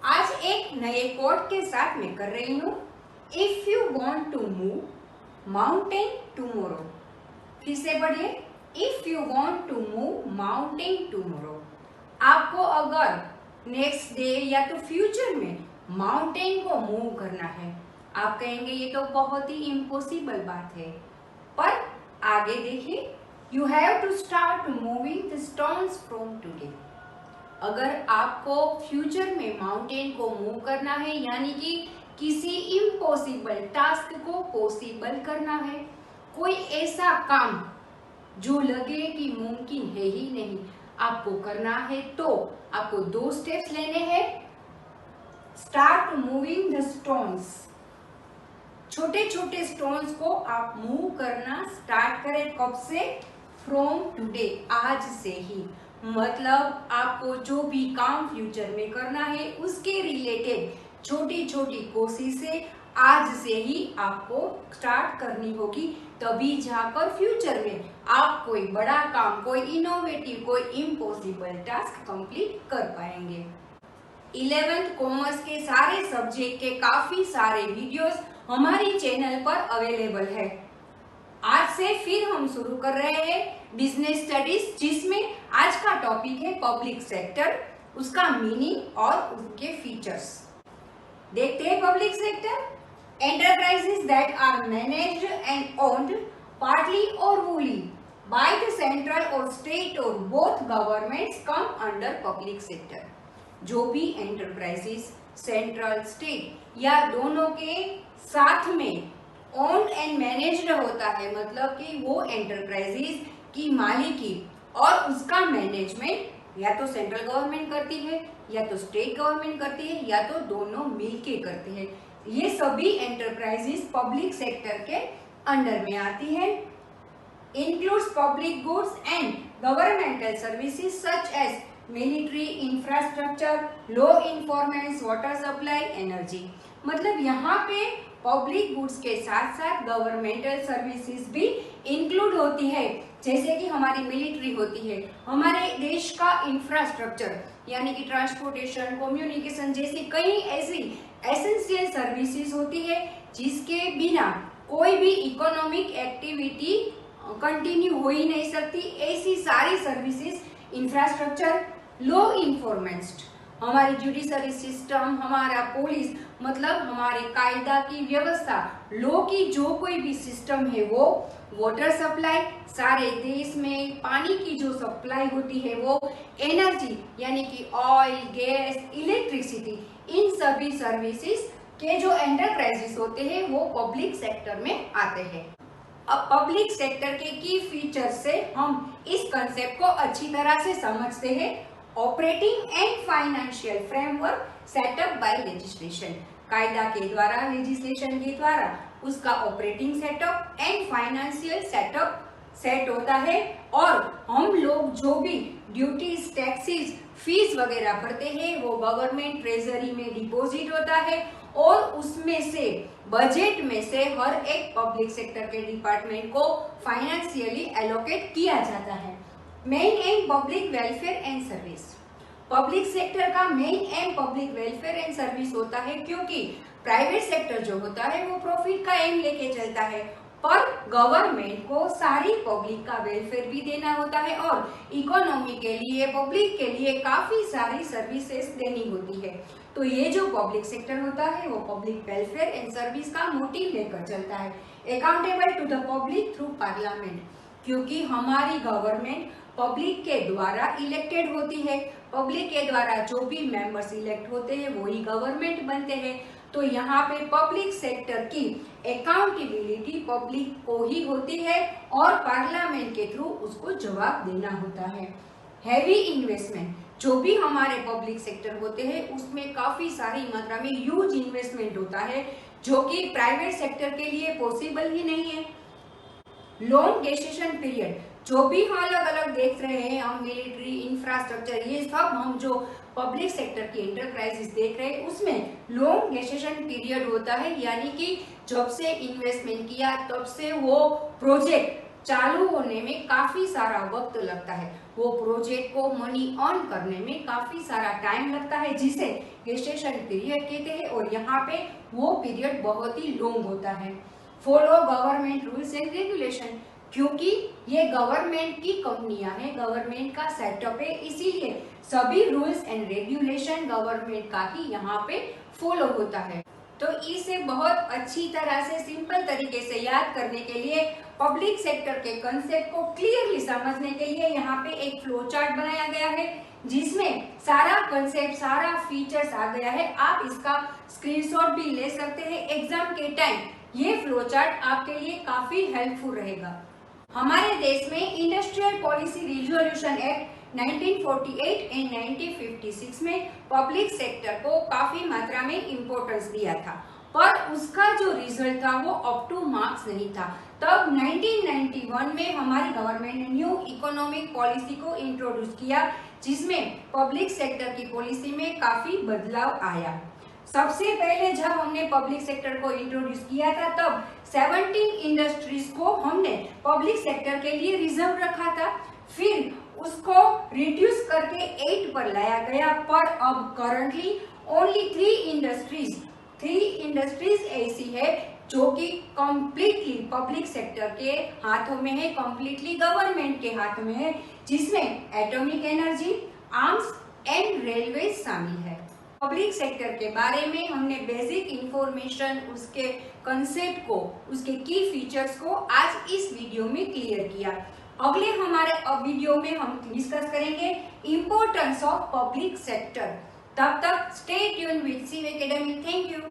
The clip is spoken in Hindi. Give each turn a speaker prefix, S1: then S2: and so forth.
S1: आज एक नए कोट के साथ मैं कर रही हूँ। If you want to move mountain tomorrow. फिर से पढ़िए, if you want to move mountain tomorrow. आपको अगर नेक्स्ट डे या तो फ्यूचर में माउंटेन को मूव करना है, आप कहेंगे ये तो बहुत ही इम्पॉसिबल बात है, पर आगे देखिए, you have to start moving the stones from today. अगर आपको फ्यूचर में माउंटेन को मूव करना है, यानी कि किसी इम्पॉसिबल टास्क को पॉसिबल करना है, कोई ऐसा काम जो लगे कि मुमकिन है ही नहीं आपको करना है, तो आपको 2 स्टेप्स लेने हैं। Start moving the stones. छोटे छोटे स्टोन्स को आप मूव करना स्टार्ट करें। कब से? फ्रॉम टुडे, आज से ही। मतलब आपको जो भी काम फ्यूचर में करना है उसके रिलेटेड छोटी छोटी कोशिशें आज से ही आपको स्टार्ट करनी होगी, तभी जाकर फ्यूचर में आप कोई बड़ा काम, कोई इनोवेटिव, कोई इम्पॉसिबल टास्क कंप्लीट कर पाएंगे। 11th कॉमर्स के सारे सब्जेक्ट के काफी सारे वीडियोस हमारी चैनल पर अवेलेबल है। आज से फिर हम शुरू कर रहे हैं बिजनेस स्टडीज, जिसमें आज का टॉपिक है पब्लिक सेक्टर, उसका मीनिंग और उसके फीचर्स। देखते हैं public sector. Enterprises that are managed and owned partly or wholly by the central or state or both governments come under public sector. जो भी एंटरप्राइजेस सेंट्रल, स्टेट या दोनों के साथ में ओन्ड एंड मैनेज्ड होता है, मतलब कि वो एंटरप्राइजेस की मालिकी और उसका मैनेजमेंट या तो सेंट्रल गवर्नमेंट करती है, या तो स्टेट गवर्नमेंट करती है, या तो दोनों मिलके करते हैं। ये सभी एंटरप्राइजेस पब्लिक सेक्टर के अंडर में आती है। Includes public goods and governmental services such as military, infrastructure, law enforcement, water supply, energy. मतलब यहाँ पे पब्लिक गुड्स के साथ साथ गवर्नमेंटल सर्विसेज भी इंक्लूड होती है, जैसे कि हमारी मिलिट्री होती है, हमारे देश का इंफ्रास्ट्रक्चर यानी कि ट्रांसपोर्टेशन, कम्युनिकेशन जैसी कई ऐसी एसेंशियल सर्विसेज होती है जिसके बिना कोई भी इकोनॉमिक एक्टिविटी कंटिन्यू हो ही नहीं सकती। ऐसी सारी सर्विसेज, इंफ्रास्ट्रक्चर, लॉ इन्फोर्समेंट, हमारी जुडिशरी सिस्टम, हमारा पुलिस, मतलब हमारे कायदा की व्यवस्था, लॉ की जो कोई भी सिस्टम है वो, वाटर सप्लाई, सारे देश में पानी की जो सप्लाई होती है वो, एनर्जी यानी कि ऑयल, गैस, इलेक्ट्रिसिटी, इन सभी सर्विसेज के जो एंटरप्राइजेस होते हैं वो पब्लिक सेक्टर में आते हैं। अब पब्लिक सेक्टर के की फीचर से हम इस कंसेप्ट को अच्छी तरह से समझते हैं। Operating and financial framework setup by legislation. कायदा के द्वारा, लेजिस्लेशन के द्वारा उसका operating setup and financial setup set होता है, और हम लोग जो भी ड्यूटीज, टैक्सेस, फीस वगैरह भरते हैं वो गवर्नमेंट ट्रेजरी में डिपॉजिट होता है, और उसमें से बजट में से हर एक पब्लिक सेक्टर के डिपार्टमेंट को फाइनेंशियली एलोकेट किया जाता है। Main aim public welfare and service. Public sector का main aim public welfare and service होता है, क्योंकि प्राइवेट सेक्टर जो होता है वो प्रॉफिट का एम लेके चलता है, पर गवर्नमेंट को सारी पब्लिक का वेलफेयर भी देना होता है और इकोनॉमी के लिए, पब्लिक के लिए काफी सारी सर्विसेज देनी होती है। तो ये जो पब्लिक सेक्टर होता है वो पब्लिक वेलफेयर एंड सर्विस का मोटिव लेकर चलता है। Accountable to the public through parliament, क्योंकि हमारी गवर्नमेंट पब्लिक के द्वारा इलेक्टेड होती है, पब्लिक के द्वारा जो भी मेंबर्स इलेक्ट होते हैं वही गवर्नमेंट बनते हैं। तो यहाँ पे पब्लिक सेक्टर की अकाउंटेबिलिटी पब्लिक को ही होती है और पार्लियामेंट के थ्रू उसको जवाब देना होता है। हैवी इन्वेस्टमेंट, जो भी हमारे पब्लिक सेक्टर होते हैं उसमें काफी सारी मात्रा में ह्यूज इन्वेस्टमेंट होता है, जो कि प्राइवेट सेक्टर के लिए पॉसिबल ही नहीं है। लॉन्ग गेस्टेशन पीरियड, जो भी हम अलग अलग देख रहे हैं, हम मिलिट्री, इंफ्रास्ट्रक्चर, ये सब हम जो पब्लिक सेक्टर की एंटरप्राइजेस देख रहे हैं उसमें लॉन्ग गेस्टेशन पीरियड होता है, यानी कि जब से इन्वेस्टमेंट किया तब से वो प्रोजेक्ट चालू होने में काफी सारा वक्त लगता है, वो प्रोजेक्ट को मनी अर्न करने में काफी सारा टाइम लगता है, जिसे गेस्टेशन पीरियड कहते हैं और यहाँ पे वो पीरियड बहुत ही लॉन्ग होता है। Follow government rules and regulation, क्योंकि ये गवर्नमेंट की कंपनियां हैं, गवर्नमेंट का सेटअप है, इसीलिए सभी रूल्स एंड रेगुलेशन गवर्नमेंट का ही यहाँ पे फॉलो होता है। तो इसे बहुत अच्छी तरह से सिंपल तरीके से याद करने के लिए, पब्लिक सेक्टर के कंसेप्ट को क्लियरली समझने के लिए यहाँ पे एक फ्लो चार्ट बनाया गया है, जिसमें सारा कंसेप्ट, सारा फीचर्स आ गया है। आप इसका स्क्रीनशॉट भी ले सकते हैं एग्जाम के टाइम। ये फ्लो चार्ट आपके लिए काफी हेल्पफुल रहेगा। हमारे देश में industrial policy resolution act 1948 and 1956 में पब्लिक सेक्टर को काफी मात्रा में इम्पोर्टेंस दिया था, पर उसका जो रिजल्ट था वो अप टू मार्क्स नहीं था। तब 1991 में हमारी गवर्नमेंट ने न्यू इकोनॉमिक पॉलिसी को इंट्रोड्यूस किया, जिसमें पब्लिक सेक्टर की पॉलिसी में काफी बदलाव आया। सबसे पहले जब हमने पब्लिक सेक्टर को इंट्रोड्यूस किया था, तब 17 इंडस्ट्रीज को हमने पब्लिक सेक्टर के लिए रिजर्व रखा था। फिर उसको रिड्यूस करके 8 पर लाया गया, पर अब करंटली ओनली 3 इंडस्ट्रीज ऐसी है जो कि कंप्लीटली पब्लिक सेक्टर के हाथों में है, कंप्लीटली गवर्नमेंट के हाथ में है, जिसमें atomic energy, arms and railway शामिल है। पब्लिक सेक्टर के बारे में हमने बेसिक इंफॉर्मेशन, उसके कंसेप्ट को, उसके की फीचर्स को आज इस वीडियो में क्लियर किया। अगले हमारे वीडियो में हम डिस्कस करेंगे इम्पोर्टेंस ऑफ पब्लिक सेक्टर। तब तक स्टे ट्यून्ड विद सीव एकेडमी। Thank you.